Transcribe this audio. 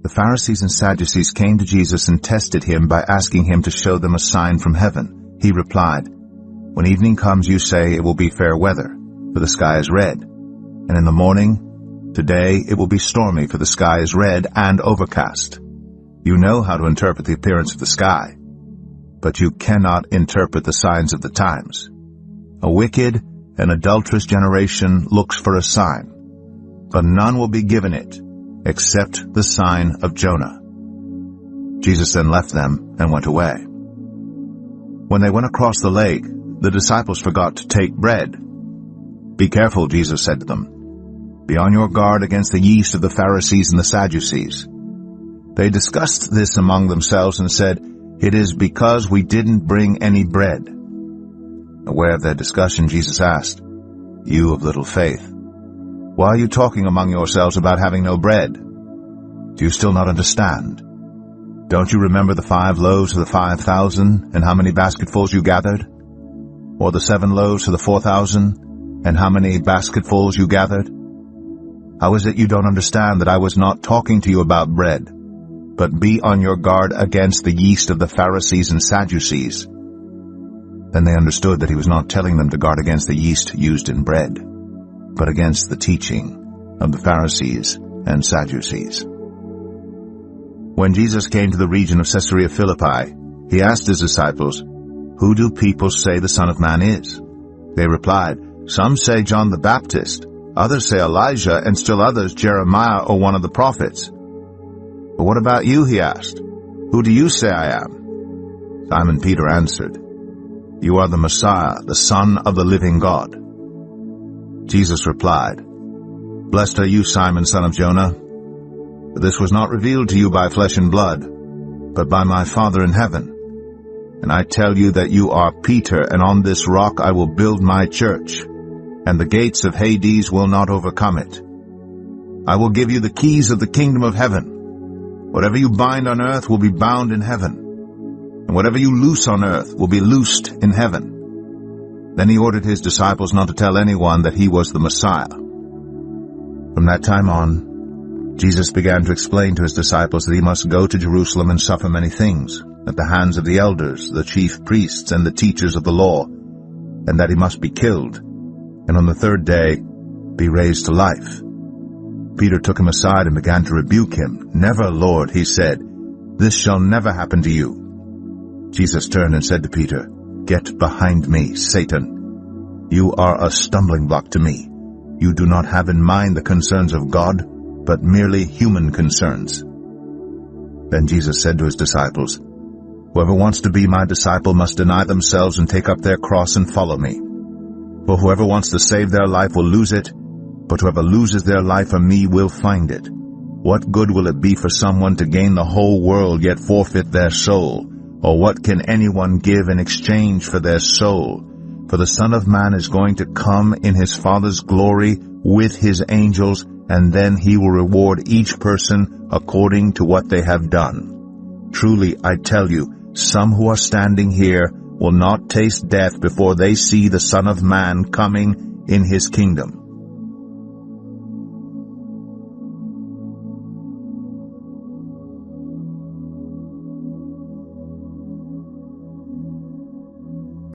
The Pharisees and Sadducees came to Jesus and tested him by asking him to show them a sign from heaven. He replied, "When evening comes, you say it will be fair weather, for the sky is red. And in the morning, today it will be stormy, for the sky is red and overcast. You know how to interpret the appearance of the sky, but you cannot interpret the signs of the times. A wicked and adulterous generation looks for a sign, but none will be given it except the sign of Jonah." Jesus then left them and went away. When they went across the lake, the disciples forgot to take bread. "Be careful," Jesus said to them. "Be on your guard against the yeast of the Pharisees and the Sadducees." They discussed this among themselves and said, "It is because we didn't bring any bread." Aware of their discussion, Jesus asked, "You of little faith, why are you talking among yourselves about having no bread? Do you still not understand? Don't you remember the 5 loaves of the 5,000 and how many basketfuls you gathered? Or the 7 loaves of the 4,000 and how many basketfuls you gathered? How is it you don't understand that I was not talking to you about bread, but be on your guard against the yeast of the Pharisees and Sadducees?" Then they understood that he was not telling them to guard against the yeast used in bread, but against the teaching of the Pharisees and Sadducees. When Jesus came to the region of Caesarea Philippi, he asked his disciples, "Who do people say the Son of Man is?" They replied, "Some say John the Baptist, others say Elijah, and still others Jeremiah or one of the prophets." "But what about you?" he asked. "Who do you say I am?" Simon Peter answered, "You are the Messiah, the Son of the living God." Jesus replied, "Blessed are you, Simon, son of Jonah, for this was not revealed to you by flesh and blood, but by my Father in heaven. And I tell you that you are Peter, and on this rock I will build my church, and the gates of Hades will not overcome it. I will give you the keys of the kingdom of heaven. Whatever you bind on earth will be bound in heaven, and whatever you loose on earth will be loosed in heaven." Then he ordered his disciples not to tell anyone that he was the Messiah. From that time on, Jesus began to explain to his disciples that he must go to Jerusalem and suffer many things at the hands of the elders, the chief priests, and the teachers of the law, and that he must be killed, and on the 3rd day be raised to life. Peter took him aside and began to rebuke him. "Never, Lord," he said, "this shall never happen to you." Jesus turned and said to Peter, "Get behind me, Satan. You are a stumbling block to me. You do not have in mind the concerns of God, but merely human concerns." Then Jesus said to his disciples, "Whoever wants to be my disciple must deny themselves and take up their cross and follow me. For whoever wants to save their life will lose it, but whoever loses their life for me will find it. What good will it be for someone to gain the whole world yet forfeit their soul? Or what can anyone give in exchange for their soul? For the Son of Man is going to come in his Father's glory with his angels, and then he will reward each person according to what they have done. Truly, I tell you, some who are standing here will not taste death before they see the Son of Man coming in his kingdom."